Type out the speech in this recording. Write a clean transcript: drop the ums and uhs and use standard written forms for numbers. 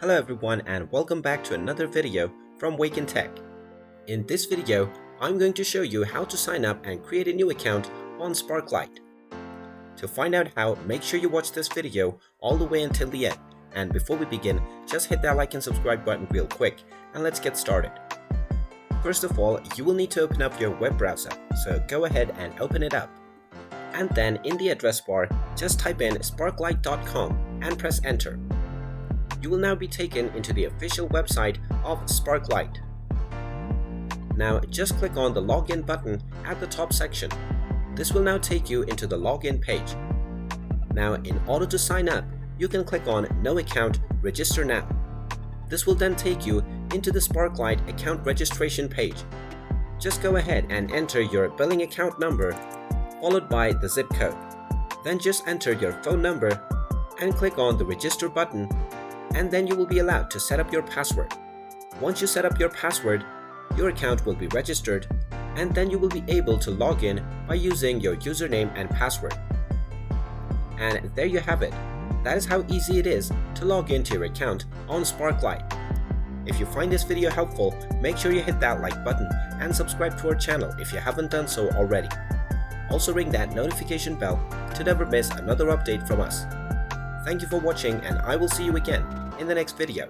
Hello everyone and welcome back to another video from Wake&Tech. In this video, I'm going to show you how to sign up and create a new account on Sparklight. To find out how, make sure you watch this video all the way until the end. And before we begin, just hit that like and subscribe button real quick and let's get started. First of all, you will need to open up your web browser, so go ahead and open it up. And then in the address bar, just type in sparklight.com and press enter. You will now be taken into the official website of Sparklight. Now just click on the login button at the top section. This will now take you into the login page. Now in order to sign up, you can click on No Account, Register Now. This will then take you into the Sparklight account registration page. Just go ahead and enter your billing account number followed by the zip code. Then just enter your phone number and click on the register button, and then you will be allowed to set up your password. Once you set up your password, your account will be registered, and then you will be able to log in by using your username and password. And there you have it. That is how easy it is to log into your account on Sparklight. If you find this video helpful, make sure you hit that like button and subscribe to our channel if you haven't done so already. Also ring that notification bell to never miss another update from us. Thank you for watching and I will see you again in the next video.